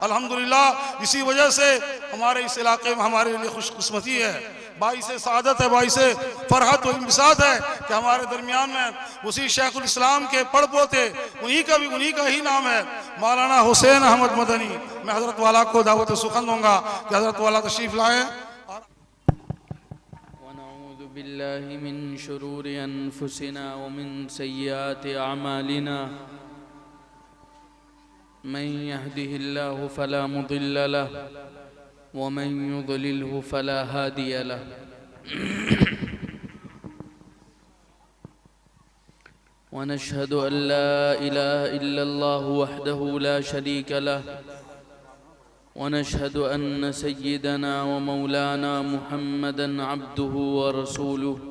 अल्हम्दुलिल्लाह इसी वजह से हमारे इस इलाके में हमारे लिए खुशकिस्मती है, बाइस सादत है, बाइस फरहत व इम्तिसाद है कि हमारे दरमियान में उसी शेखुल इस्लाम के पड़ पोते उन्हीं का ही नाम है मौलाना हुसैन अहमद मदनी। मैं हजरत वाला को दावत सुखन दूंगा कि हजरत वाला तशरीफ लाए। वनऊज़ु बिल्लाहि मिन शुरूरि अनफुसिना व मिन सय्यिआति अअमालिना मन यहदिहिल्लाहु फला मुदिल्ल लहु व मन युद्लिलहु फला हादिय लहु। वनशहदु अन ला इलाहा इल्लल्लाहु वहदहु ला शरीक लहु वनशहदु अन्न सय्यिदना व मौलाना मुहम्मदन अब्दुहु व रसूलुहु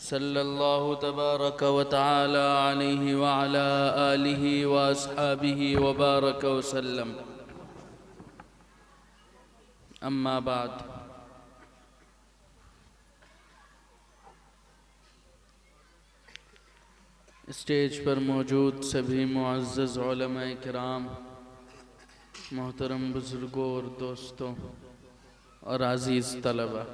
सल्लल्लाहु तबारक व तआला अलैहि व अला आलिहि व अस्हाबिहि व बारक व सल्लम। अम्मा बाद, स्टेज पर मौजूद सभी मुअज़्ज़ज़ उलमाए किराम, मोहतरम बुजुर्गों और दोस्तों और अज़ीज़ तलबा,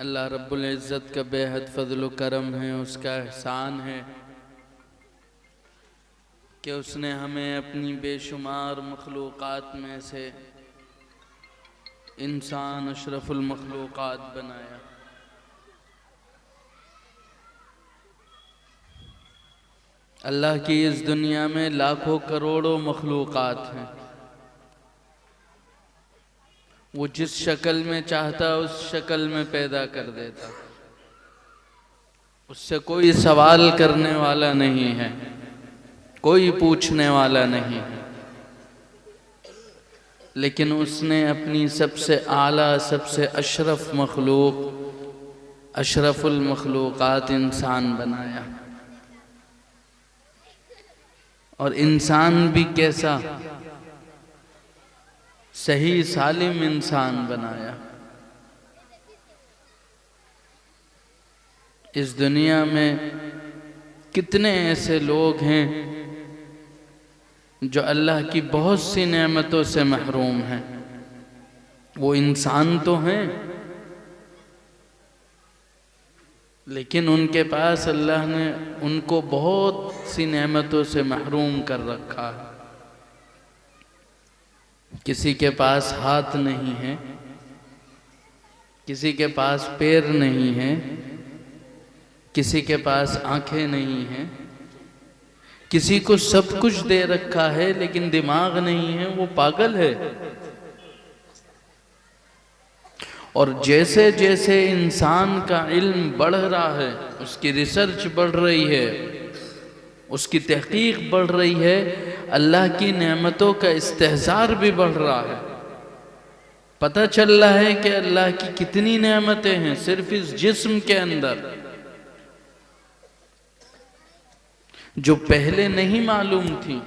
अल्लाह रब्बुल इज़्ज़त का बेहद फ़ज़ल व करम है, उसका एहसान है कि उसने हमें अपनी बेशुमार मखलूक़ात में से इंसान अशरफुल मखलूक़ात बनाया। अल्लाह की इस दुनिया में लाखों करोड़ों मखलूक़ात हैं, वो जिस शक्ल में चाहता उस शक्ल में पैदा कर देता, उससे कोई सवाल करने वाला नहीं है, कोई पूछने वाला नहीं है। लेकिन उसने अपनी सबसे आला सबसे अशरफ मखलूक अशरफुल मखलूक़ात इंसान बनाया, और इंसान भी कैसा, सही सालिम इंसान बनाया। इस दुनिया में कितने ऐसे लोग हैं जो अल्लाह की बहुत सी नेमतों से महरूम हैं। वो इंसान तो हैं, लेकिन उनके पास अल्लाह ने उनको बहुत सी नेमतों से महरूम कर रखा है। किसी के पास हाथ नहीं है, किसी के पास पैर नहीं है, किसी के पास आंखें नहीं हैं, किसी को सब कुछ दे रखा है लेकिन दिमाग नहीं है, वो पागल है। और जैसे जैसे इंसान का इल्म बढ़ रहा है, उसकी रिसर्च बढ़ रही है, उसकी तहकीक बढ़ रही है, अल्लाह की नेमतों का इस्तेहज़ार भी बढ़ रहा है। पता चल रहा है कि अल्लाह की कितनी नेमतें हैं सिर्फ इस जिस्म के अंदर, जो पहले नहीं मालूम थी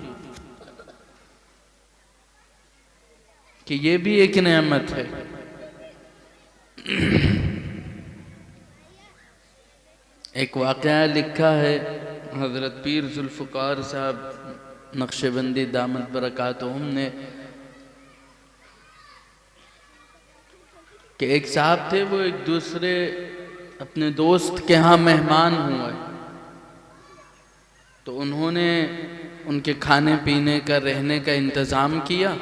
कि ये भी एक नेमत है। एक वाक़या लिखा है हज़रत पीर जुल्फ़िकार साहब नक्शबंदी दामत बरकातुहुम ने, कि एक साहब थे, वो एक दूसरे अपने दोस्त के यहाँ मेहमान हुए, तो उन्होंने उनके खाने पीने का रहने का इंतज़ाम किया,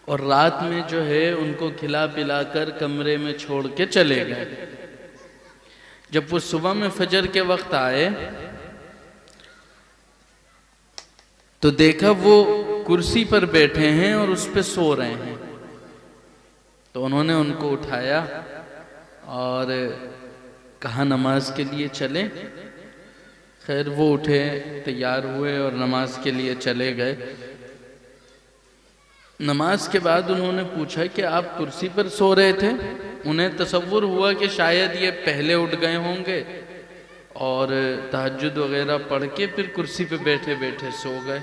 और रात में जो है उनको खिला पिला कर कमरे में छोड़ के चले गए। जब वो सुबह में फजर के वक्त आए तो देखा वो कुर्सी पर बैठे हैं और उस पे सो रहे हैं। तो उन्होंने उनको उठाया और कहा नमाज के लिए चलें। खैर वो उठे, तैयार हुए और नमाज के लिए चले गए। नमाज के बाद उन्होंने पूछा कि आप कुर्सी पर सो रहे थे? उन्हें तसव्वुर हुआ कि शायद ये पहले उठ गए होंगे और तहज्जुद वगैरह पढ़ के फिर कुर्सी पे बैठे बैठे सो गए।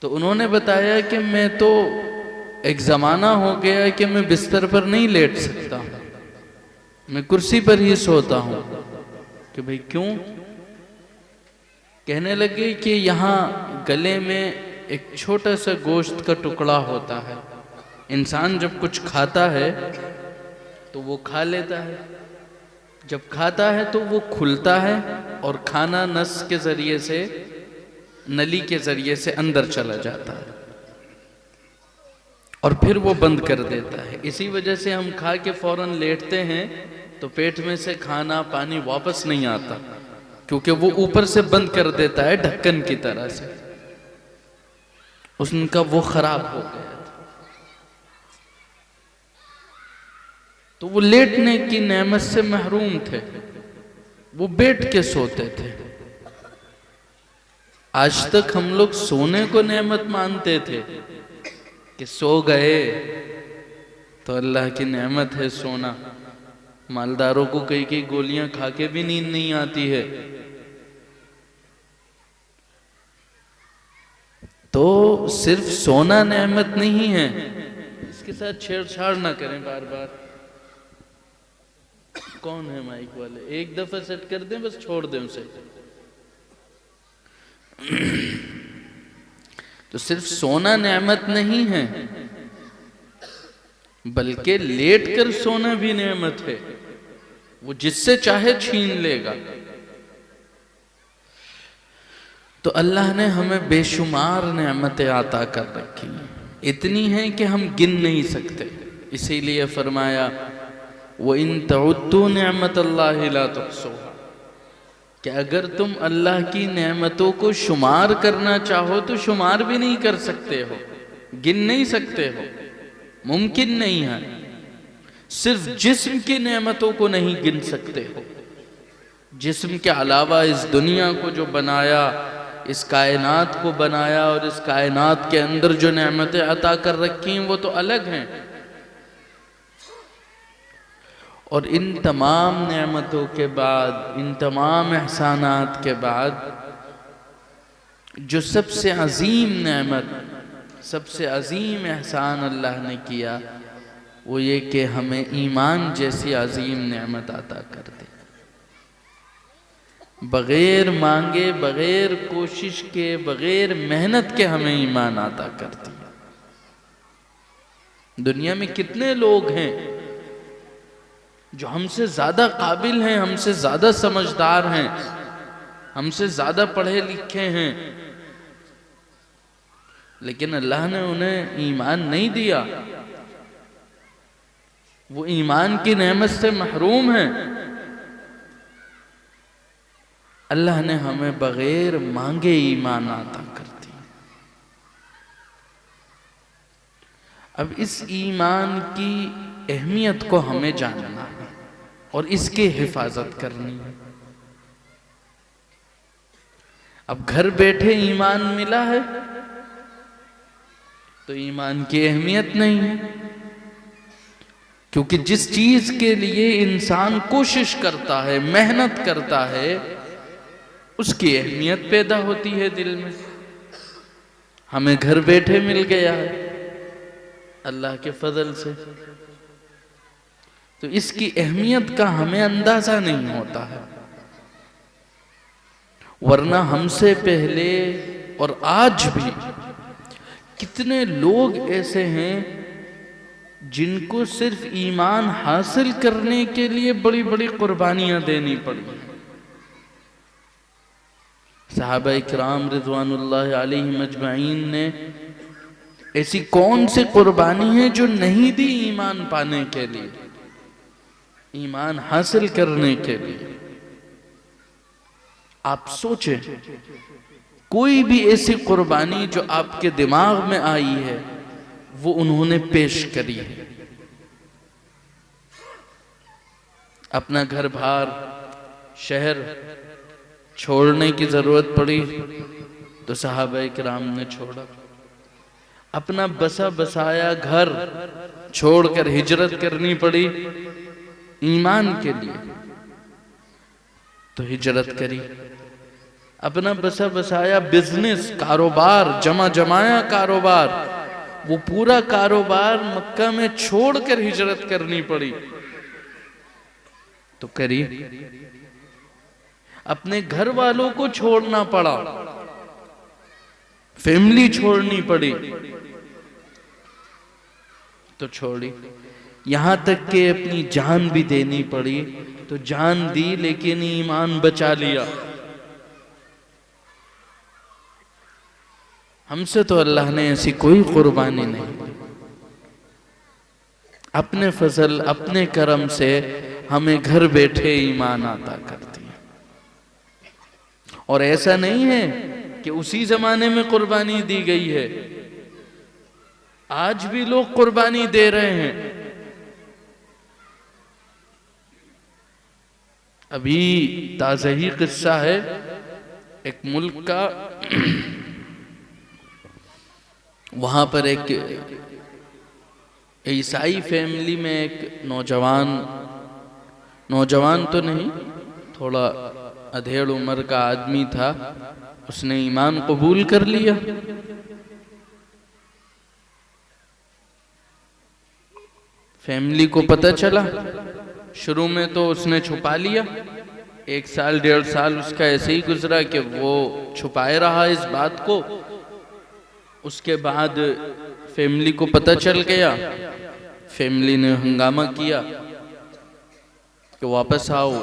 तो उन्होंने बताया कि मैं तो एक ज़माना हो गया कि मैं बिस्तर पर नहीं लेट सकता, मैं कुर्सी पर ही सोता हूं। कि भाई क्यों? कहने लगे कि यहाँ गले में एक छोटा सा गोश्त का टुकड़ा होता है, इंसान जब कुछ खाता है तो वो खा लेता है, जब खाता है तो वो खुलता है और खाना नस के जरिए से, नली के जरिए से अंदर चला जाता है और फिर वो बंद कर देता है। इसी वजह से हम खा के फौरन लेटते हैं तो पेट में से खाना पानी वापस नहीं आता, क्योंकि वो ऊपर से बंद कर देता है ढक्कन की तरह से, उनका वो खराब हो गया था। तो वो लेटने की नेमत से महरूम थे, वो बैठ के सोते थे। आज तक हम लोग सोने को नेमत मानते थे कि सो गए तो अल्लाह की नेमत है सोना। मालदारों को कई कई गोलियां खा के भी नींद नहीं आती है। तो सिर्फ सोना नेमत नहीं है, इसके साथ छेड़छाड़ ना करें बार बार। कौन है माइक वाले? एक दफा सेट कर दें, बस छोड़ दें उसे। तो सिर्फ सोना नेमत नहीं है, बल्कि लेट कर सोना भी नेमत है। वो जिससे चाहे छीन लेगा। तो अल्लाह ने हमें बेशुमार नेमतें अता कर रखी, इतनी हैं कि हम गिन नहीं सकते। इसीलिए फरमाया वो इन तउद्दू नेमतल्लाहि ला तुहसूहा, कि अगर तुम अल्लाह की नेमतों को शुमार करना चाहो तो शुमार भी नहीं कर सकते हो, गिन नहीं सकते हो, मुमकिन नहीं है। सिर्फ जिस्म की नेमतों को नहीं गिन सकते हो, जिस्म के अलावा इस दुनिया को जो बनाया, इस कायनात को बनाया और इस कायनात के अंदर जो नेमतें अता कर रखी हैं वो तो अलग हैं। और इन तमाम नेमतों के बाद, इन तमाम एहसानात के बाद, जो सबसे अजीम नेमत, सबसे अजीम एहसान अल्लाह ने किया वो ये कि हमें ईमान जैसी अजीम नेमत अता कर दी। बगैर मांगे, बगैर कोशिश के, बगैर मेहनत के हमें ईमान अता कर दिया। दुनिया में कितने लोग हैं जो हमसे ज्यादा काबिल हैं, हमसे ज्यादा समझदार हैं, हमसे ज्यादा पढ़े लिखे हैं, लेकिन अल्लाह ने उन्हें ईमान नहीं दिया, वो ईमान की नेमत से महरूम हैं। अल्लाह ने हमें बगैर मांगे ईमान अता कर दिया। अब इस ईमान की अहमियत को हमें जानना है और इसकी हिफाजत करनी है। अब घर बैठे ईमान मिला है तो ईमान की अहमियत नहीं है, क्योंकि जिस चीज के लिए इंसान कोशिश करता है, मेहनत करता है, उसकी अहमियत पैदा होती है दिल में। हमें घर बैठे मिल गया है अल्लाह के फजल से, तो इसकी अहमियत का हमें अंदाजा नहीं होता है। वरना हमसे पहले और आज भी कितने लोग ऐसे हैं जिनको सिर्फ ईमान हासिल करने के लिए बड़ी बड़ी कुर्बानियां देनी पड़ी। सहाबा इकराम रिज़वानुल्लाह अलैहिम अजमईन ने ऐसी कौन सी कुर्बानी है जो नहीं दी ईमान पाने के लिए, ईमान हासिल करने के लिए। आप सोचें, कोई भी ऐसी कुर्बानी जो आपके दिमाग में आई है वो उन्होंने पेश करी है। अपना घर बार शहर छोड़ने की जरूरत पड़ी तो सहाबा किराम ने छोड़ा। अपना बसा बसाया घर छोड़कर हिजरत करनी पड़ी ईमान के लिए तो हिजरत करी। अपना बसा बसाया बिजनेस, कारोबार, जमा जमाया कारोबार, वो पूरा कारोबार मक्का में छोड़कर हिजरत करनी पड़ी तो करिए। अपने घर वालों को छोड़ना पड़ा, फैमिली छोड़नी पड़ी, तो छोड़ी। यहां तक कि अपनी जान भी देनी पड़ी तो जान दी, लेकिन ईमान बचा लिया। हमसे तो अल्लाह ने ऐसी कोई कुर्बानी नहीं दी। अपने फजल अपने करम से हमें घर बैठे ईमान अता कर दिया। और ऐसा नहीं है कि उसी जमाने में कुर्बानी दी गई है, आज भी लोग कुर्बानी दे रहे हैं। अभी ताज़ा ही किस्सा है एक मुल्क का, वहां पर एक ईसाई फैमिली में एक नौजवान तो नहीं, थोड़ा अधेड़ उम्र का आदमी था। उसने ईमान कबूल कर लिया। फैमिली को पता चला, शुरू में तो उसने छुपा लिया। 1 साल 1.5 साल उसका ऐसे ही गुजरा कि वो छुपाए रहा इस बात को। उसके बाद फैमिली को पता चल गया, फैमिली ने हंगामा किया कि वापस आओ।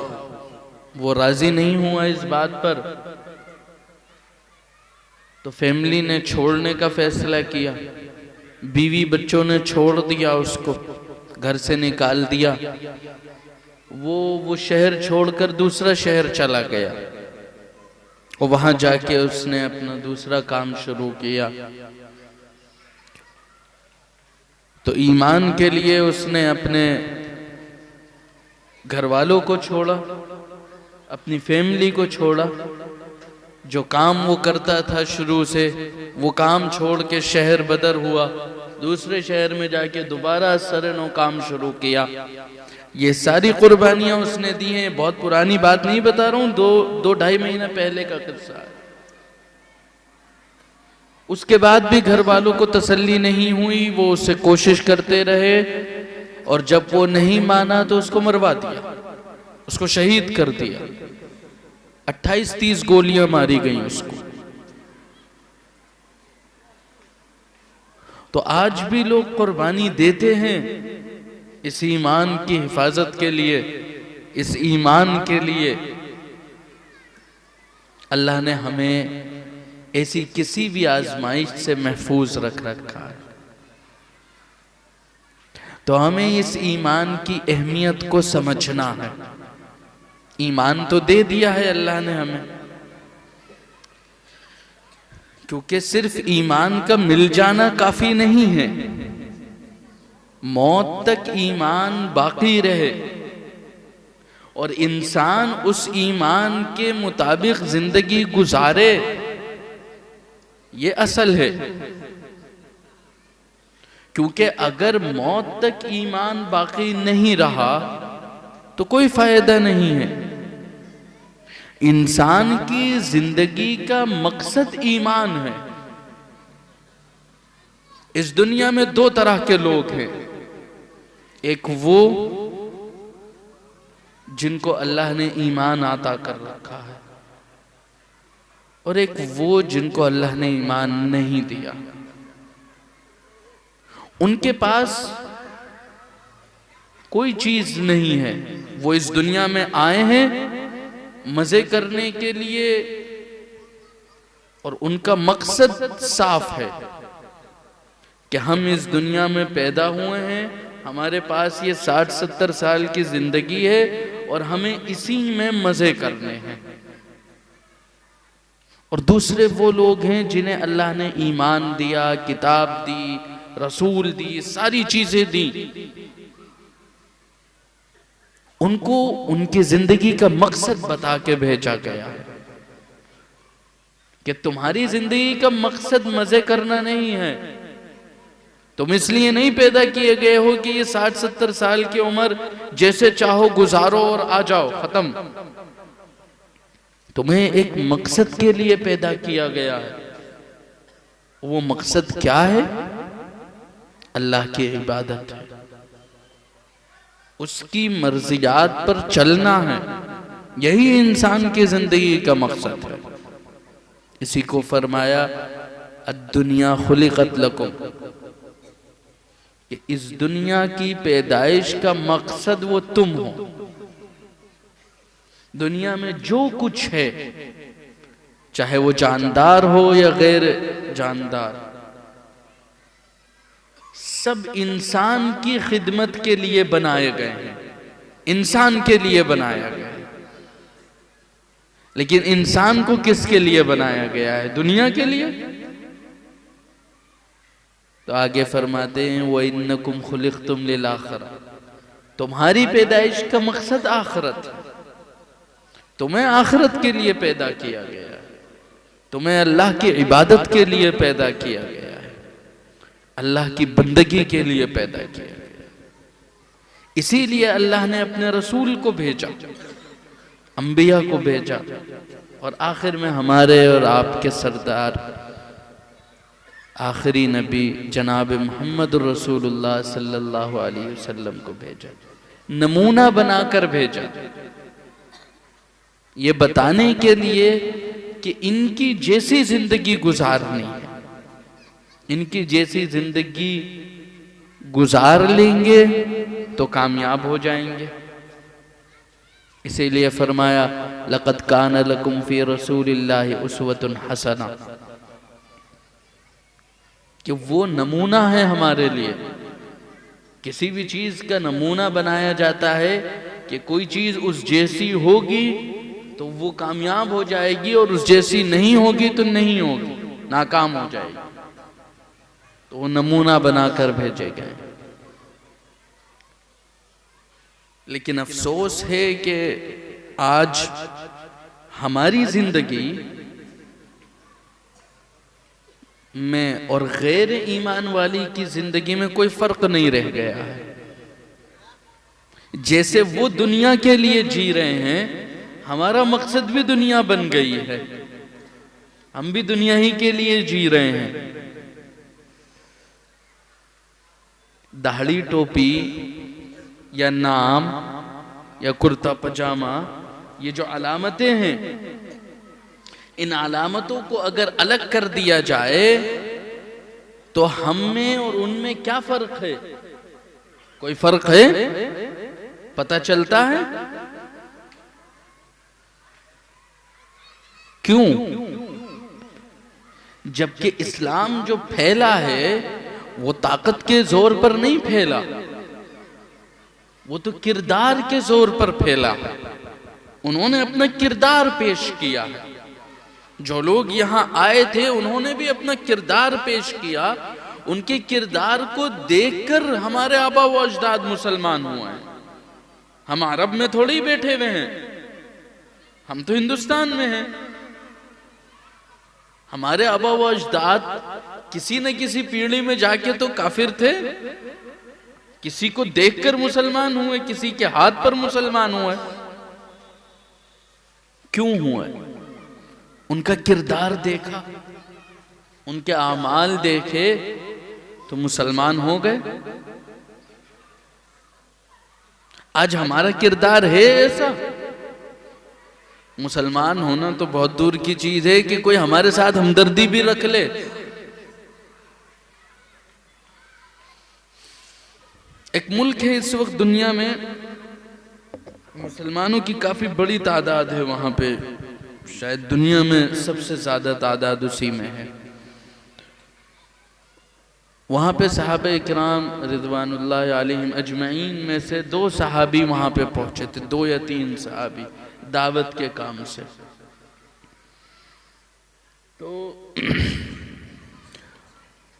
वो राजी नहीं हुआ इस बात पर, तो फैमिली ने छोड़ने का फैसला किया। बीवी बच्चों ने छोड़ दिया, उसको घर से निकाल दिया। वो शहर छोड़कर दूसरा शहर चला गया और वहां जाके उसने अपना दूसरा काम शुरू किया। तो ईमान के लिए उसने अपने घर वालों को छोड़ा, अपनी फैमिली को छोड़ा। जो काम वो करता था शुरू से, वो काम छोड़ के शहर बदर हुआ, दूसरे शहर में जाके दोबारा सरनो काम शुरू किया। ये सारी कुर्बानियां उसने दी हैं। बहुत पुरानी बात नहीं बता रहा हूं, 2-2.5 महीना पहले का किस्सा है। उसके बाद भी घर वालों को तसल्ली नहीं हुई, वो उससे कोशिश करते रहे, और जब वो नहीं माना तो उसको मरवा दिया, उसको शहीद कर दिया। 28-30 गोलियां मारी गई उसको। तो आज भी लोग कुर्बानी देते हैं इस ईमान की हिफाजत के लिए, इस ईमान के लिए। अल्लाह ने हमें ऐसी किसी भी आजमाइश से महफूज रख रखा है। तो हमें इस ईमान की अहमियत को समझना है। ईमान तो दे दिया है अल्लाह ने हमें, क्योंकि सिर्फ ईमान का मिल जाना काफी नहीं है। मौत तक ईमान बाकी रहे और इंसान उस ईमान के मुताबिक जिंदगी गुजारे, ये असल है। क्योंकि अगर मौत तक ईमान बाकी नहीं रहा तो कोई फायदा नहीं है। इंसान की जिंदगी का मकसद ईमान है। इस दुनिया में 2 तरह के लोग हैं, एक वो जिनको अल्लाह ने ईमान अता कर रखा है, और एक वो जिनको अल्लाह ने ईमान नहीं दिया। उनके पास कोई चीज नहीं है, वो इस दुनिया में आए हैं मजे करने के लिए, और उनका मकसद साफ है कि हम इस दुनिया में पैदा हुए हैं, हमारे पास ये 60-70 साल की जिंदगी है और हमें इसी में मजे करने हैं। और दूसरे वो लोग हैं जिन्हें अल्लाह ने ईमान दिया, किताब दी, रसूल दी, सारी चीजें दी। उनको उनकी जिंदगी का मकसद बता के भेजा गया है कि तुम्हारी जिंदगी का मकसद मजे करना नहीं है। तुम इसलिए नहीं पैदा किए गए हो कि ये 60-70 साल की उम्र जैसे चाहो गुजारो और आ जाओ, खत्म। तुम्हें एक मकसद के लिए पैदा किया गया है। वो मकसद क्या है? अल्लाह की इबादत है, उसकी मर्जियात पर चलना है, यही इंसान की जिंदगी का मकसद है। इसी को फरमाया अद्दुनिया खुलिकत लकुम, कि इस दुनिया की पैदाइश का मकसद वो तुम हो। दुनिया में जो कुछ है, चाहे वो जानदार हो या गैर जानदार, सब इंसान की खिदमत के लिए बनाए गए हैं, इंसान के लिए बनाया गया है। लेकिन इंसान को किसके लिए बनाया गया है? दुनिया के लिए। तो आगे फरमाते हैं व इन्नकुम खुलिक़्तुम लिल आखिरा, तुम्हारी पैदाइश का मकसद आखिरत है, तुम्हें आखिरत के लिए पैदा किया गया है, तुम्हें अल्लाह की इबादत के लिए पैदा किया गया है, अल्लाह की बंदगी के लिए पैदा किया गया। इसीलिए अल्लाह ने अपने रसूल को भेजा, अंबिया को भेजा, और आखिर में हमारे और आपके सरदार आखिरी नबी जनाब मोहम्मद रसूलुल्लाह सल्लल्लाहु अलैहि वसल्लम को भेजा, नमूना बनाकर भेजा, ये बताने के लिए कि इनकी जैसी जिंदगी गुजारनी है, इनकी जैसी जिंदगी गुजार लेंगे तो कामयाब हो जाएंगे। इसीलिए फरमाया लक़द कान लकुम फ़ी रसूलिल्लाहि उस्वतुन हसना, कि वो नमूना है हमारे लिए। किसी भी चीज का नमूना बनाया जाता है कि कोई चीज उस जैसी होगी तो वो कामयाब हो जाएगी, और उस जैसी नहीं होगी तो नहीं होगी, नाकाम हो जाएगी। तो वो नमूना बनाकर भेजे गए। लेकिन अफसोस है कि आज हमारी जिंदगी में और गैर ईमान वाली की जिंदगी में कोई फर्क नहीं रह गया है। जैसे वो दुनिया के लिए जी रहे हैं, हमारा मकसद भी दुनिया बन गई है, हम भी दुनिया ही के लिए जी रहे हैं। दाढ़ी टोपी या नाम या कुर्ता पजामा, ये जो अलामतें हैं, इन अलामतों को अगर अलग कर दिया जाए तो हम में और उनमें क्या फर्क है? कोई फर्क है? पता चलता है? क्यों? जबकि इस्लाम जो फैला है वो ताकत के जोर पर नहीं फैला, वो तो किरदार के जोर पर फैला। उन्होंने अपना किरदार पेश किया। जो लोग यहाँ आए थे उन्होंने भी अपना किरदार पेश किया। उनके किरदार को देखकर हमारे आबा व अजदाद मुसलमान हुए हैं। हम अरब में थोड़ी बैठे हुए हैं, हम तो हिंदुस्तान में हैं। हमारे आबा व अजदाद किसी न किसी पीढ़ी में जाके तो काफिर थे, किसी को देखकर मुसलमान हुए, किसी के हाथ पर मुसलमान हुए। क्यों हुए? उनका किरदार देखा, उनके आमाल देखे तो मुसलमान हो गए। आज हमारा किरदार है ऐसा? मुसलमान होना तो बहुत दूर की चीज है कि कोई हमारे साथ हमदर्दी भी रख ले। एक मुल्क है इस वक्त दुनिया में, मुसलमानों की काफी बड़ी तादाद है वहां पे, शायद दुनिया में सबसे ज्यादा तादाद उसी में है। वहां पे सहाबे इकराम रिज़वानुल्लाह अलैहिम अजमईन में से 2 सहाबी वहां पे पहुंचे थे, 2 या 3 सहाबी दावत के काम से। तो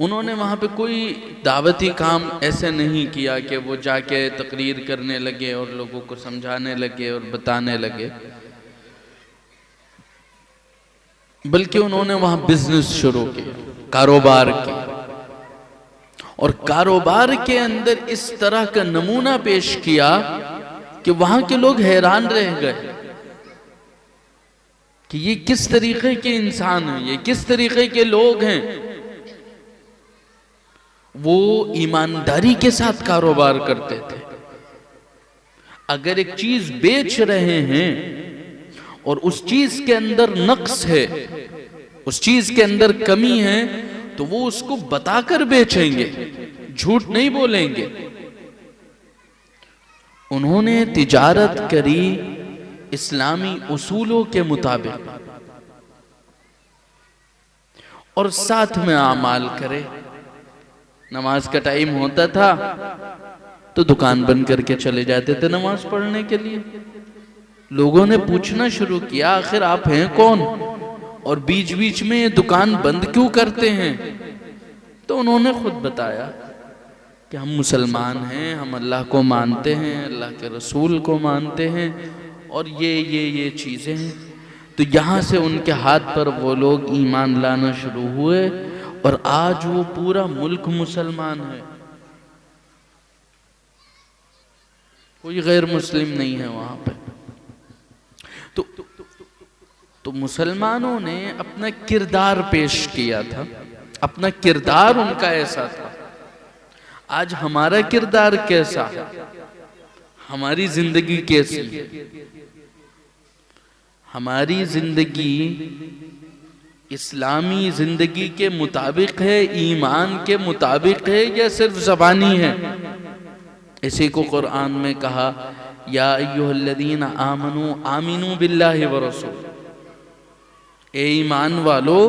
उन्होंने वहां पे कोई दावती काम ऐसे नहीं किया कि वो जाके तकरीर करने लगे और लोगों को समझाने लगे और बताने लगे, बल्कि उन्होंने वहां बिजनेस शुरू किया, कारोबार किया। और कारोबार के अंदर इस तरह का नमूना पेश किया कि वहां के लोग हैरान रह गए कि ये किस तरीके के इंसान हैं, ये किस तरीके के लोग हैं। वो ईमानदारी के साथ कारोबार करते थे, अगर एक चीज बेच रहे हैं और उस चीज के अंदर नक्स है, उस चीज के अंदर कमी है, तो वो उसको बताकर बेचेंगे, झूठ नहीं बोलेंगे। उन्होंने तिजारत करी इस्लामी उसूलों के मुताबिक और साथ में आमाल करे। नमाज का टाइम होता था तो दुकान बंद करके चले जाते थे नमाज पढ़ने के लिए। लोगों ने पूछना शुरू किया, आखिर आप हैं कौन और बीच बीच में ये दुकान बंद क्यों करते हैं? तो उन्होंने खुद बताया कि हम मुसलमान हैं, हम अल्लाह को मानते हैं, अल्लाह के रसूल को मानते हैं और ये चीज़ें हैं। तो यहाँ से उनके हाथ पर वो लोग ईमान लाना शुरू हुए और आज वो पूरा मुल्क मुसलमान है, कोई गैर मुस्लिम नहीं है वहाँ पे। तो मुसलमानों ने अपना किरदार पेश किया था, अपना किरदार उनका ऐसा था। आज हमारा किरदार कैसा है, हमारी जिंदगी कैसी है? हमारी जिंदगी इस्लामी जिंदगी के मुताबिक है, ईमान के मुताबिक है या सिर्फ ज़बानी है? इसी को कुरान में कहा, या अय्युहल्लज़ीना आमनू आमिनू बिल्लाहि व रसूल, ए ईमान वालो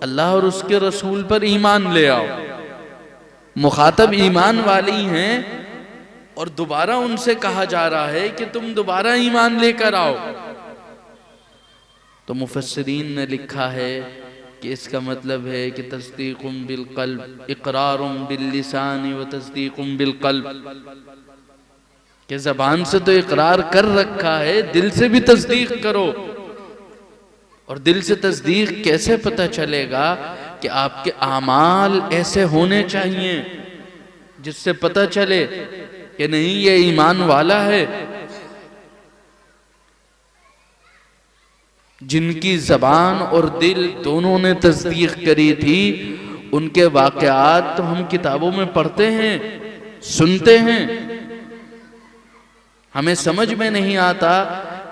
अल्लाह और उसके रसूल पर ईमान ले आओ। मुखातब ईमान वाली हैं और दोबारा उनसे कहा जा रहा है कि तुम दोबारा ईमान लेकर आओ। तो मुफस्सिरीन ने लिखा है कि इसका मतलब है कि तस्दीकुम बिल क़ल्ब, इक़रारुम बिल लिसान व तस्दीकुम बिल क़ल्ब, कि ज़बान से तो इकरार कर रखा है, दिल से भी तस्दीक करो। और दिल से तस्दीक कैसे पता चलेगा? कि आपके आमाल ऐसे होने चाहिए जिससे पता चले कि नहीं ये ईमान वाला है। जिनकी ज़बान और दिल दोनों ने तस्दीक करी थी, उनके वाक़यात तो हम किताबों में पढ़ते हैं, सुनते हैं। हमें समझ में नहीं आता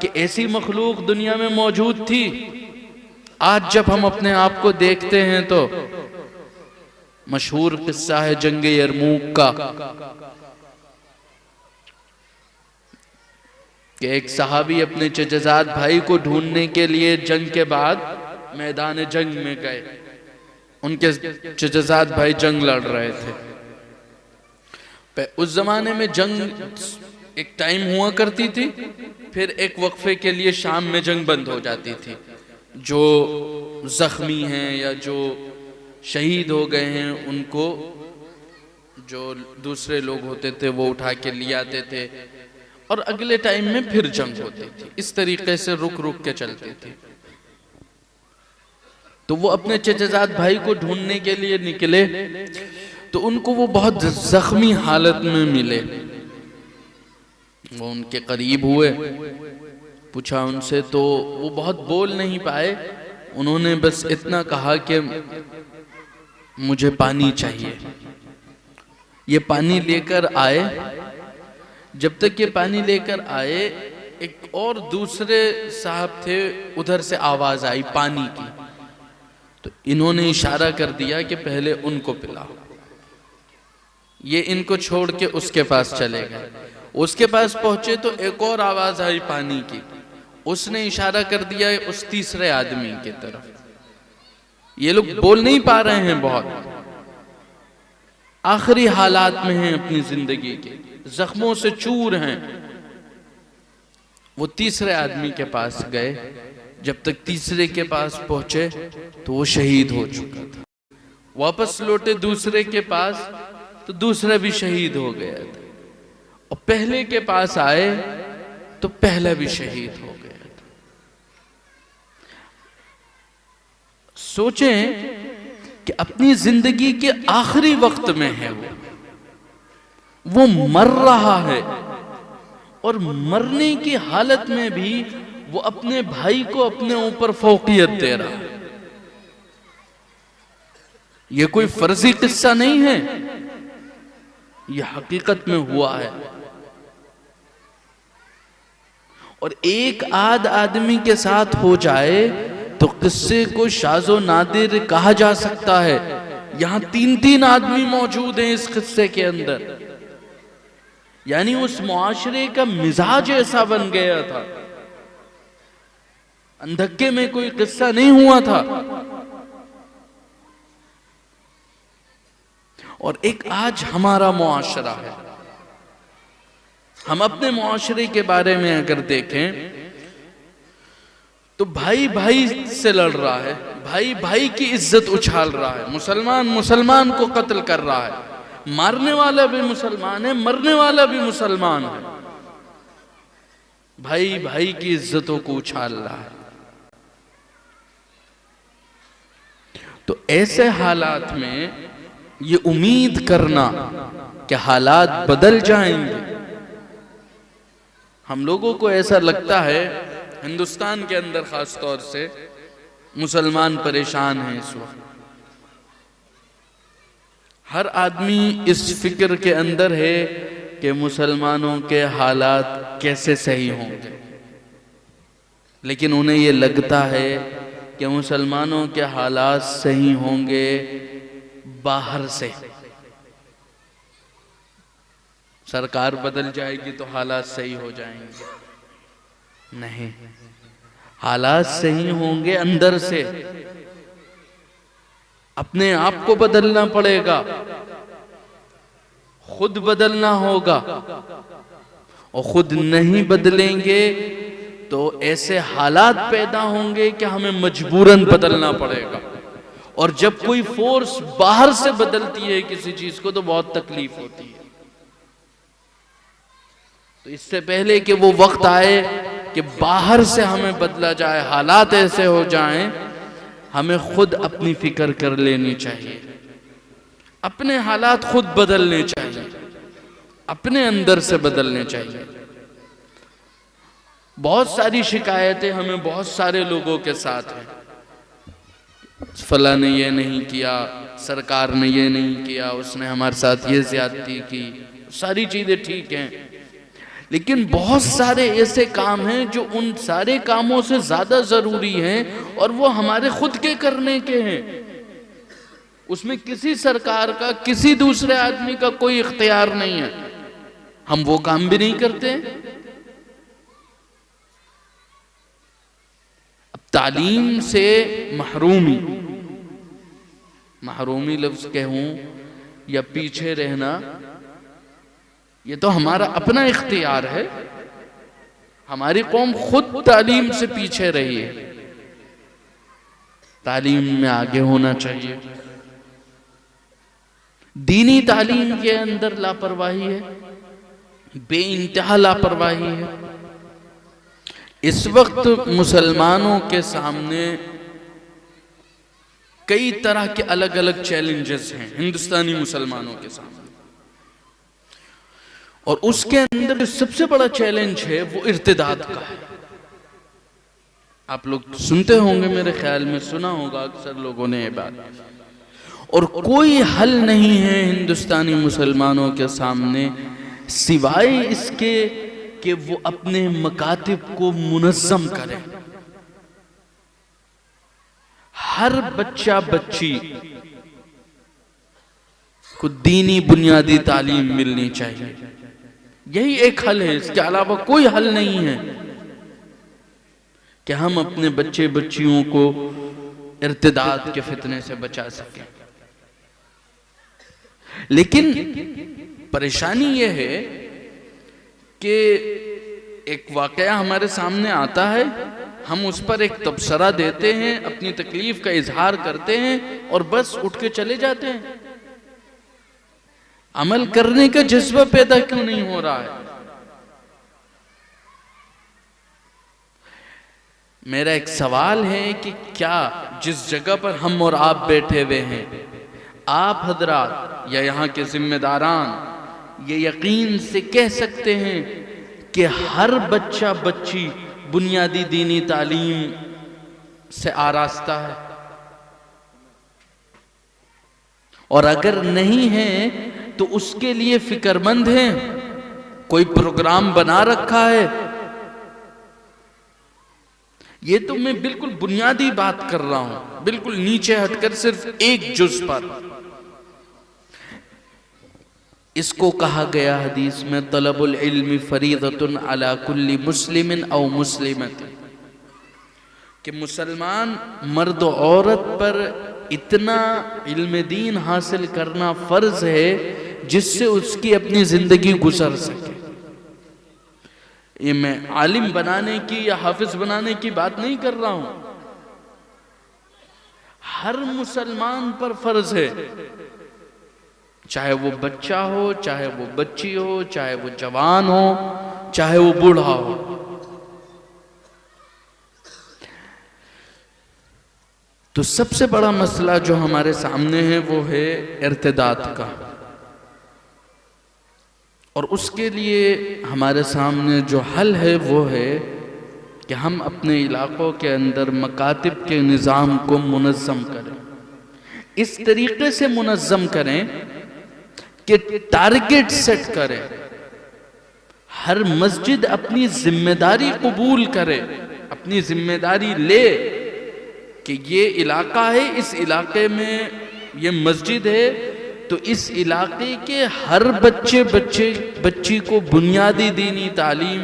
कि ऐसी मखलूक दुनिया में मौजूद थी। आज जब हम अपने आप को देखते हैं तो मशहूर किस्सा है जंग यरमूक का, कि एक सहाबी अपने चचेज़ाद भाई को ढूंढने के लिए जंग के बाद मैदान जंग में गए। उनके चचेज़ाद भाई जंग लड़ रहे थे। उस जमाने में जंग एक टाइम हुआ करती थी, फिर एक वक्फे के लिए शाम में जंग बंद हो जाती थी। जो जख्मी हैं या जो शहीद हो गए हैं, उनको जो दूसरे लोग होते थे वो उठा के ले आते थे और अगले टाइम में फिर जंग होती थी। इस तरीके से रुक रुक के चलती थी। तो वो अपने चचेज़ाद भाई को ढूंढने के लिए निकले तो उनको वो बहुत जख्मी हालत में मिले। वो उनके करीब हुए, पूछा उनसे, तो वो बहुत बोल नहीं पाए। उन्होंने बस इतना कहा कि मुझे पानी चाहिए। ये पानी लेकर आए। जब तक ये पानी लेकर आए, एक और दूसरे साहब थे, उधर से आवाज आई पानी की। तो इन्होंने इशारा कर दिया कि पहले उनको पिलाओ। ये इनको छोड़ के उसके पास चले गए। उसके पास पहुंचे तो एक और आवाज आई पानी की। उसने इशारा कर दिया उस तीसरे आदमी की तरफ। ये लोग बोल नहीं पा रहे हैं, बहुत आखिरी हालात में हैं अपनी जिंदगी के, जख्मों से चूर हैं। वो तीसरे आदमी के पास गए। जब तक तीसरे के पास पहुंचे तो वो शहीद हो चुका था। वापस लौटे दूसरे के पास तो दूसरा भी शहीद हो गया था। और पहले के पास आए तो पहला भी शहीद हो गया था। सोचें कि अपनी जिंदगी के आखिरी वक्त में है वो मर रहा है और मरने की हालत में भी वो अपने भाई को अपने ऊपर फौकियत दे रहा है। ये कोई फर्जी किस्सा नहीं है, ये हकीकत में हुआ है। और एक आध आदमी के साथ हो जाए तो किस्से को शाज़ो नादिर कहा जा सकता है। यहां 3-3 आदमी मौजूद हैं इस किस्से के अंदर, यानी उस मुआशरे का मिजाज ऐसा बन गया था। अंधक्के में कोई किस्सा नहीं हुआ था। और एक आज हमारा मुआशरा है, हम अपने मुआशरे के बारे में अगर देखें तो भाई भाई से लड़ रहा है, भाई भाई की इज्जत उछाल रहा है, मुसलमान मुसलमान को कत्ल कर रहा है, मारने वाला भी मुसलमान है, मरने वाला भी मुसलमान है, भाई भाई की इज्जतों को उछाल रहा है। तो ऐसे हालात में ये उम्मीद करना कि हालात बदल जाएंगे, हम लोगों को ऐसा लगता है हिंदुस्तान के अंदर खास तौर से मुसलमान परेशान हैं इस वक्त। हर आदमी इस फिक्र के अंदर है कि मुसलमानों के हालात कैसे सही होंगे, लेकिन उन्हें ये लगता है कि मुसलमानों के हालात सही होंगे बाहर से। सरकार बदल जाएगी तो हालात सही हो जाएंगे, नहीं, हालात सही होंगे अंदर से। अपने आप को बदलना पड़ेगा, खुद बदलना होगा, और खुद नहीं बदलेंगे तो ऐसे हालात पैदा होंगे कि हमें मजबूरन बदलना पड़ेगा। और जब कोई फोर्स बाहर से बदलती है किसी चीज को तो बहुत तकलीफ होती है। तो इससे पहले कि वो वक्त आए कि बाहर से हमें बदला जाए, हालात ऐसे हो जाएं, हमें खुद अपनी फिक्र कर लेनी चाहिए, अपने हालात खुद बदलने चाहिए, अपने अंदर से बदलने चाहिए। बहुत सारी शिकायतें हमें बहुत सारे लोगों के साथ हैं, फला ने ये नहीं किया, सरकार ने ये नहीं किया, उसने हमारे साथ ये ज्यादती की, सारी चीजें ठीक हैं, लेकिन बहुत सारे ऐसे काम हैं जो उन सारे कामों से ज्यादा जरूरी हैं और वो हमारे खुद के करने के हैं। उसमें किसी सरकार का, किसी दूसरे आदमी का कोई इख्तियार नहीं है, हम वो काम भी नहीं करते। अब तालीम से महरूमी, महरूमी लफ्ज कहूं या पीछे रहना, ये तो हमारा अपना इख्तियार है। हमारी कौम खुद तालीम से पीछे रही है, तालीम में आगे होना चाहिए। दीनी तालीम के अंदर लापरवाही है, बेइंतहा लापरवाही है। इस वक्त मुसलमानों के सामने कई तरह के अलग अलग चैलेंजेस हैं हिंदुस्तानी मुसलमानों के सामने, और उसके अंदर जो सबसे बड़ा चैलेंज है वो इर्तिदाद का है। आप लोग सुनते होंगे, मेरे ख्याल में सुना होगा अक्सर लोगों ने ये बात। और कोई हल नहीं है हिंदुस्तानी मुसलमानों के सामने सिवाय इसके कि वो अपने मकातिब को मुनज़्ज़म करें। हर बच्चा बच्ची को दीनी बुनियादी तालीम मिलनी चाहिए, यही एक हल है, इसके अलावा कोई हल नहीं है कि हम अपने बच्चे बच्चियों को इर्तिदाद के फितने से बचा सकें। लेकिन परेशानी यह है कि एक वाकया हमारे सामने आता है, हम उस पर एक तबसरा देते हैं, अपनी तकलीफ का इजहार करते हैं और बस उठ के चले जाते हैं। अमल करने का जज्बा पैदा क्यों नहीं हो रहा है? मेरा एक सवाल है कि क्या जिस जगह पर हम और आप बैठे हुए हैं, आप हजरात या यहाँ के जिम्मेदारान ये यकीन से कह सकते हैं कि हर बच्चा बच्ची बुनियादी दीनी तालीम से आरास्ता है? और अगर नहीं है तो उसके लिए फिक्रमंद हैं, कोई प्रोग्राम बना रखा है ये तो मैं बिल्कुल बुनियादी बात कर रहा हूं, बिल्कुल नीचे हटकर सिर्फ एक जुज पर। इसको कहा गया हदीस में तलबुल इल्मी फरीदतुन अला कुल्ली मुस्लिमिन औ मुस्लिमतिन, कि मुसलमान मर्द औरत पर इतना इल्म दीन हासिल करना फर्ज है जिससे उसकी अपनी जिंदगी गुजर सके। ये मैं आलिम बनाने की या हाफिज बनाने की बात नहीं कर रहा हूं, हर मुसलमान पर फर्ज है, चाहे वो बच्चा हो, चाहे वो बच्ची हो, चाहे वो जवान हो, चाहे वो बूढ़ा हो। तो सबसे बड़ा मसला जो हमारे सामने है वो है इर्तिदाद का, और उसके लिए हमारे सामने जो हल है वो है कि हम अपने इलाकों के अंदर मकातिब के निज़ाम को मुनज़्ज़म करें, इस तरीके से मुनज़्ज़म करें कि टारगेट सेट करें, हर मस्जिद अपनी जिम्मेदारी कबूल करे, अपनी जिम्मेदारी ले कि ये इलाका है, इस इलाके में ये मस्जिद है, तो इस इलाके के हर बच्ची को बुनियादी दीनी तालीम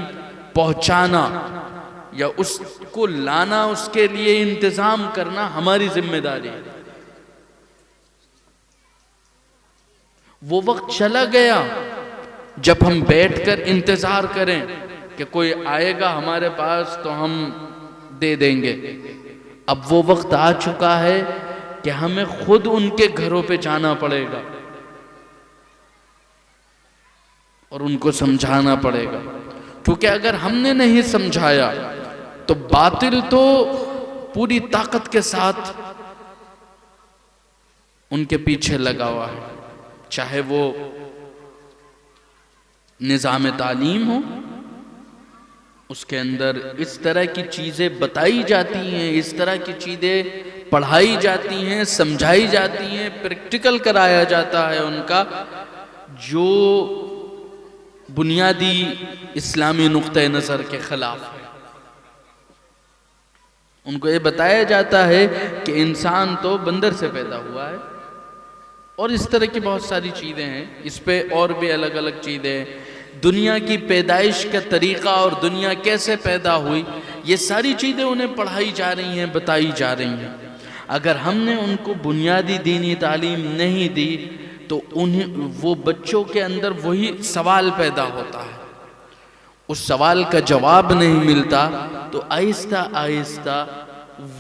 पहुंचाना या उसको लाना, उसके लिए इंतजाम करना हमारी जिम्मेदारी है। वो वक्त चला गया जब हम बैठकर इंतजार करें कि कोई आएगा हमारे पास तो हम दे देंगे। अब वो वक्त आ चुका है कि हमें खुद उनके घरों पे जाना पड़ेगा और उनको समझाना पड़ेगा, क्योंकि अगर हमने नहीं समझाया तो बातिल तो पूरी ताकत के साथ उनके पीछे लगा हुआ है, चाहे वो निज़ाम तालीम हो, उसके अंदर इस तरह की चीज़ें बताई जाती हैं, इस तरह की चीज़ें पढ़ाई जाती हैं, समझाई जाती हैं, प्रैक्टिकल कराया जाता है उनका, जो बुनियादी इस्लामी नुक्ते नज़र के ख़िलाफ़ है। उनको ये बताया जाता है कि इंसान तो बंदर से पैदा हुआ है, और इस तरह की बहुत सारी चीज़ें हैं, इस पे और भी अलग अलग चीज़ें हैं, दुनिया की पैदाइश का तरीक़ा और दुनिया कैसे पैदा हुई, ये सारी चीज़ें उन्हें पढ़ाई जा रही हैं, बताई जा रही हैं। अगर हमने उनको बुनियादी दीनी तालीम नहीं दी तो उन्हें, वो बच्चों के अंदर वही सवाल पैदा होता है, उस सवाल का जवाब नहीं मिलता, तो आहिस्ता आहिस्ता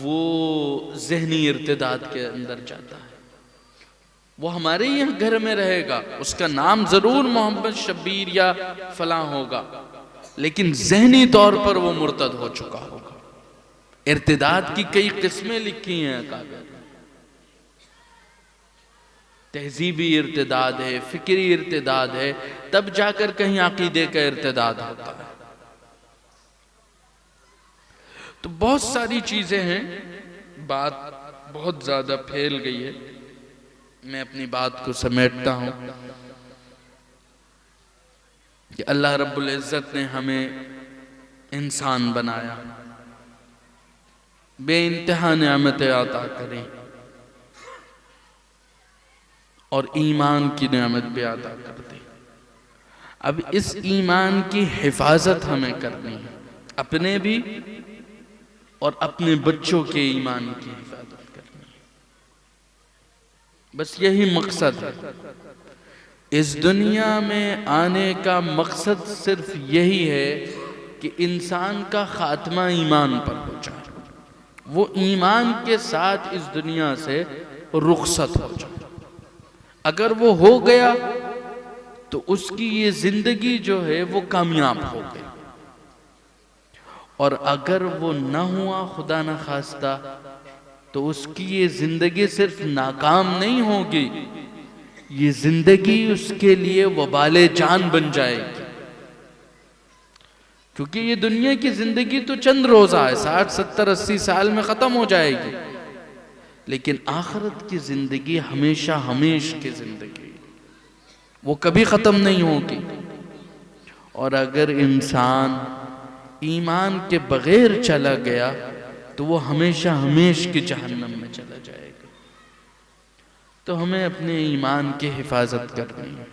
वो ज़हनी इर्तिदाद के अंदर जाता है। वो हमारे यहाँ घर में रहेगा, उसका नाम ज़रूर मोहम्मद शब्बीर या फलां होगा, लेकिन ज़हनी तौर पर वो मुर्तद हो चुका होगा। इर्तिदाद की कई किस्में लिखी हैं अकाबिर, तहजीबी इर्तिदाद है, फिक्री इर्तिदाद है, तब जाकर कहीं अकीदे का इर्तिदाद होता है। तो बहुत सारी चीज़ें हैं, बात बहुत ज़्यादा फैल गई है, मैं अपनी बात को समेटता हूं कि अल्लाह रब्बुल इज़्ज़त ने हमें इंसान बनाया, बेइंतहा नेमतें अता करी और ईमान की नेमत भी अता कर दी। अब इस ईमान की हिफाजत हमें करनी है, अपने भी और अपने बच्चों के ईमान की हिफाजत करनी है। बस यही मकसद है, इस दुनिया में आने का मकसद सिर्फ यही है कि इंसान का खात्मा ईमान पर हो जाए, वो ईमान के साथ इस दुनिया से रुखसत हो जाए। अगर वो हो गया तो उसकी ये जिंदगी जो है वो कामयाब हो गई, और अगर वो न हुआ खुदा न खास्ता तो उसकी ये जिंदगी सिर्फ नाकाम नहीं होगी, ये जिंदगी उसके लिए वबाले जान बन जाएगी। क्योंकि ये दुनिया की जिंदगी तो चंद रोजा है, 60, 70, 80 साल में खत्म हो जाएगी, लेकिन आखिरत की जिंदगी हमेशा हमेश की जिंदगी, वो कभी खत्म नहीं होगी। और अगर इंसान ईमान के बगैर चला गया तो वो हमेशा हमेश की जहन्नम में चला जाएगा। तो हमें अपने ईमान की हिफाजत करनी है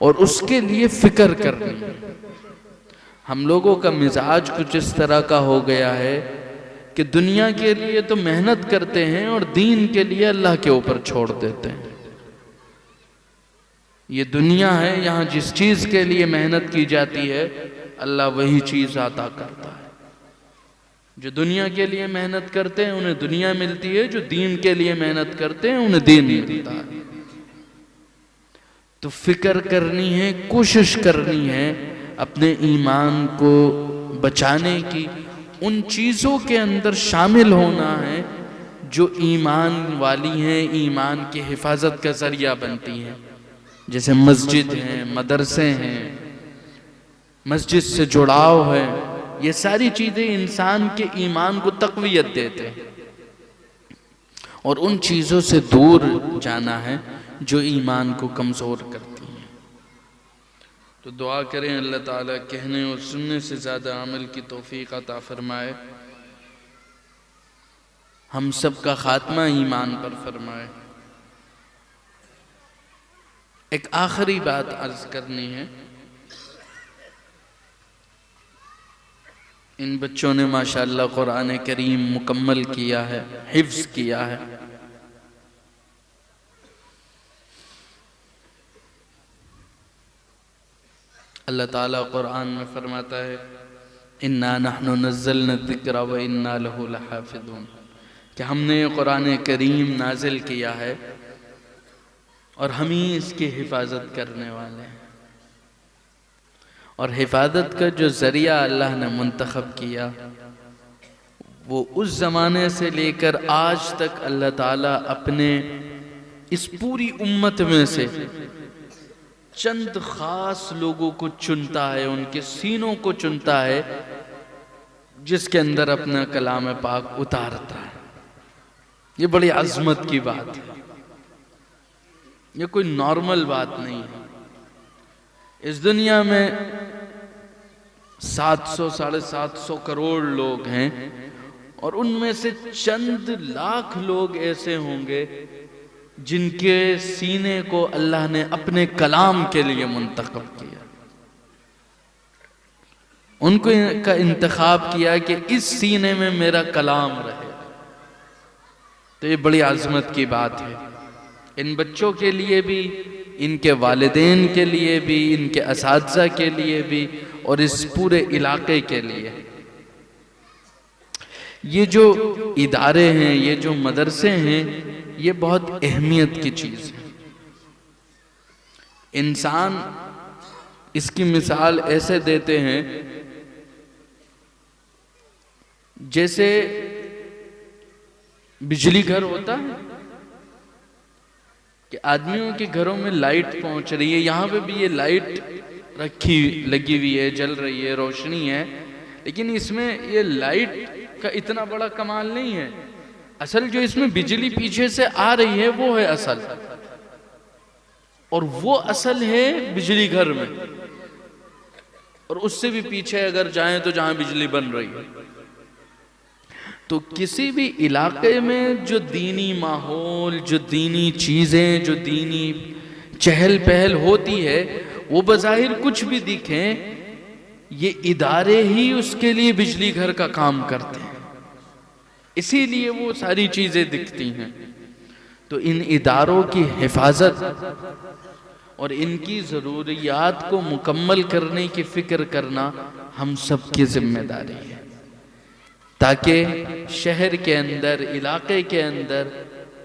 और उसके लिए फिक्र करनी है। हम लोगों का मिजाज कुछ इस तरह का हो गया है कि दुनिया के लिए तो मेहनत करते हैं और दीन के लिए अल्लाह के ऊपर छोड़ देते हैं। ये दुनिया है, यहाँ जिस चीज के लिए मेहनत की जाती है अल्लाह वही चीज अता करता है। जो दुनिया के लिए मेहनत करते हैं उन्हें दुनिया मिलती है, जो दीन के लिए मेहनत करते हैं उन्हें दीन मिलता है। तो फिक्र करनी है, कोशिश करनी है अपने ईमान को बचाने की। उन चीज़ों के अंदर शामिल होना है जो ईमान वाली हैं, ईमान की हिफाजत का जरिया बनती हैं। जैसे मस्जिद हैं, मदरसे हैं, मस्जिद से जुड़ाव है, ये सारी चीज़ें इंसान के ईमान को तक़वियत देते हैं। और उन चीज़ों से दूर जाना है जो ईमान को कमज़ोर करती हैं। तो दुआ करें अल्लाह ताला कहने और सुनने से ज़्यादा अमल की तौफीक अता फरमाए, हम सब का खात्मा ईमान पर फरमाए। एक आखिरी बात अर्ज करनी है। इन बच्चों ने माशाअल्लाह कुरान करीम मुकम्मल किया है, हिफ्ज़ किया है। अल्लाह ताला कुरान में फरमाता है इन्ना नहनु नज़्ज़लना ज़िक्रा व इन्ना लहू लहाफ़िज़ून, कि हमने कुरान करीम नाजिल किया है और हम ही इसकी हिफाजत करने वाले हैं। और हिफाजत का जो ज़रिया अल्लाह ने मुंतखब किया वो उस ज़माने से लेकर आज तक अल्लाह ताला अपने इस पूरी उम्मत में से चंद ख़ास लोगों को चुनता है, उनके सीनों को चुनता है, जिसके अंदर अपना कलाम पाक उतारता है। ये बड़ी अज़मत की बात है, ये कोई नॉर्मल बात नहीं है। इस दुनिया में 700-750 करोड़ लोग हैं और उनमें से चंद लाख लोग ऐसे होंगे जिनके सीने को अल्लाह ने अपने कलाम के लिए मुंतखब किया, उनको का इंतखाब किया कि इस सीने में मेरा कलाम रहे। तो ये बड़ी आज़मत की बात है, इन बच्चों के लिए भी, इनके वालिदैन के लिए भी, इनके असातिज़ा के लिए भी और इस पूरे इलाके के लिए। ये जो इदारे हैं, ये जो मदरसे हैं, ये बहुत अहमियत की चीज़ है। इंसान इसकी मिसाल ऐसे देते हैं जैसे बिजली घर होता है कि आदमियों के घरों में लाइट पहुंच रही है, यहाँ पे भी ये लाइट लगी हुई है, जल रही है, रोशनी है, लेकिन इसमें ये लाइट का इतना बड़ा कमाल नहीं है। असल जो इसमें बिजली पीछे से आ रही है वो है असल, और वो असल है बिजली घर में। और उससे भी पीछे अगर जाएं तो जहां बिजली बन रही है। तो किसी भी इलाके में जो दीनी माहौल, जो दीनी चीज़ें, जो दीनी चहल पहल होती है, वो बज़ाहिर कुछ भी दिखें, ये इदारे ही उसके लिए बिजली घर का काम करते हैं, इसीलिए वो सारी चीज़ें दिखती हैं। तो इन इदारों की हिफाजत और इनकी ज़रूरियात को मुकम्मल करने की फ़िक्र करना हम सब की जिम्मेदारी है, ताकि शहर के अंदर, इलाके के अंदर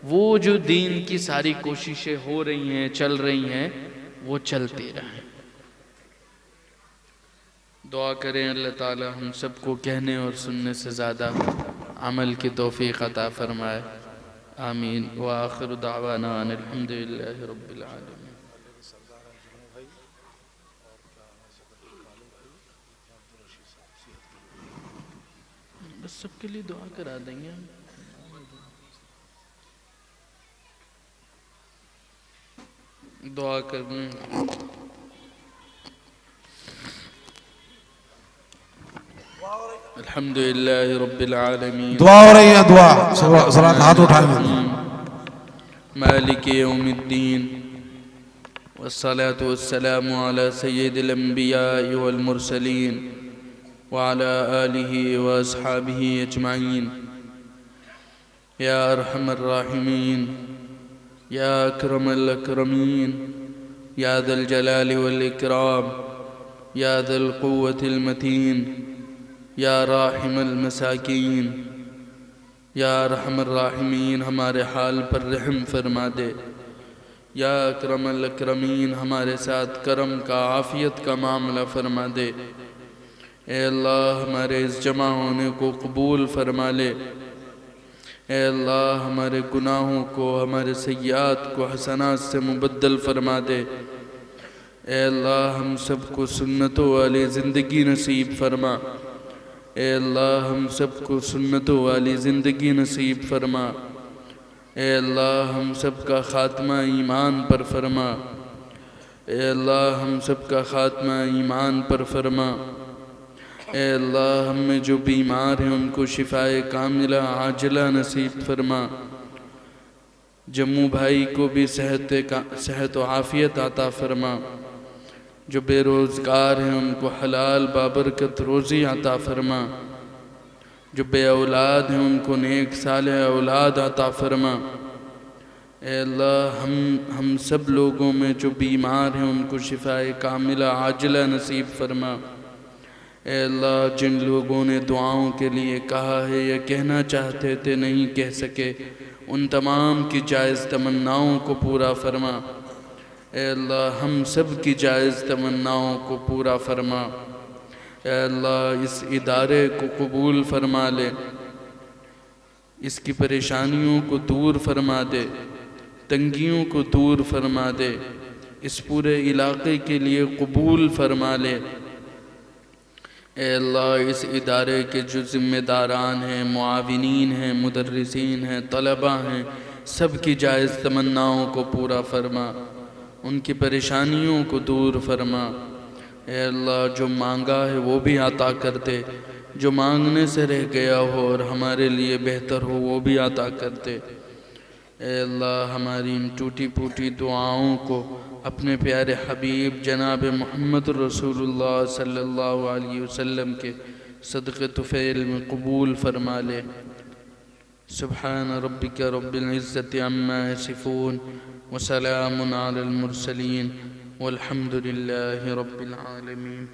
वो जो दीन की सारी कोशिशें हो रही हैं, चल रही हैं, वो चलती रहें। दुआ करें अल्लाह ताला हम सबको कहने और सुनने से ज़्यादा अमल की तौफीक अता फरमाए। आमीन। व आखिर दावाना अल्हम्दुलिल्लाहि रब्बिल आलमीन। बस सबके लिए दुआ करा देंगे। दुआ करने अल्हम्दुलिल्लाहि रब्बिल आलमीन। दुआ हो रही है, दुआ जरा हाथ उठाएंगे। मालिक यौमिद्दीन वस्सलातु वस्सलामु अला सय्यिदिल अंबिया वल मुरसलीन व अला आलिहि व अस्हाबिहि अजमाइन। या अरहमर राहिमीन, या अकरमल अकरमीन, या दल जलाली वल इकराम, या दल कुव्वतिल मतीन, या राहिमल मसाकीन, या रहमर राहिमीन, हमारे हाल पर रहम फरमा दे। या अकरमल अकरमीन, हमारे साथ करम का, आफ़ियत का मामला फरमा दे। ए अल्लाह, हमारे इस जमा होने को कबूल फरमा ले। ए अल्लाह, हमारे गुनाहों को, हमारे सय्यात को हसनात से मुबद्दल फरमा दे। ए अल्लाह, हम सबको सुन्नतों वाली ज़िंदगी नसीब फरमा। ए अल्लाह, हम सबको सुन्नतों वाली ज़िंदगी नसीब फरमा। ए अल्लाह, हम सबका ख़ात्मा ईमान पर फरमा। ए अल्लाह, हम सबका ख़ात्मा ईमान पर फरमा। ए अल्लाह, हम में जो बीमार हैं उनको शिफाए कामिला आजिला नसीब फरमा। जम्मू भाई को भी सेहत व आफ़ियत अता फरमा। जो बेरोज़गार हैं उनको हलाल बाबरकत रोज़ी अता फरमा। जो बे औलाद हैं उनको नेक साले औलाद अता फरमा। ए अल्लाह, हम सब लोगों में जो बीमार हैं उनको शिफाए कामिला आजिला नसीब फरमा। ए अल्लाह, जिन लोगों ने दुआओं के लिए कहा है या कहना चाहते थे नहीं कह सके, उन तमाम की जायज़ तमन्नाओं को पूरा फरमा। ए अल्लाह, हम सब की जायज़ तमन्नाओं को पूरा फरमा। ए अल्लाह, इस इदारे को कबूल फरमा ले, इसकी परेशानियों को दूर फरमा दे, तंगियों को दूर फरमा दे, इस पूरे इलाक़े के लिए कबूल फरमा ले। ए अल्लाह, इस इदारे के जो ज़िम्मेदारान हैं, मुआविनीन हैं, मुदर्रिसीन हैं, तलबा हैं, सब की जायज़ तमन्नाओं को पूरा फरमा, उनकी परेशानियों को दूर फरमा। ए अल्लाह, जो मांगा है वो भी अता कर दे, जो मांगने से रह गया हो और हमारे लिए बेहतर हो वो भी अता कर दे। ए अल्लाह, हमारी इन टूटी फूटी दुआओं को अपने प्यारे हबीब जनाब मोहम्मद रसूलुल्लाह सल्लल्लाहु अलैहि वसल्लम के सदक़े तुफ़ैल में कबूल फरमा ले। सुब्हान रब्बिका रब्बिल इज़्ज़ति अम्मा यसिफ़ून व सलामुन अलल मुरसलीन वल्हम्दुलिल्लाहि रब्बिल आलमीन।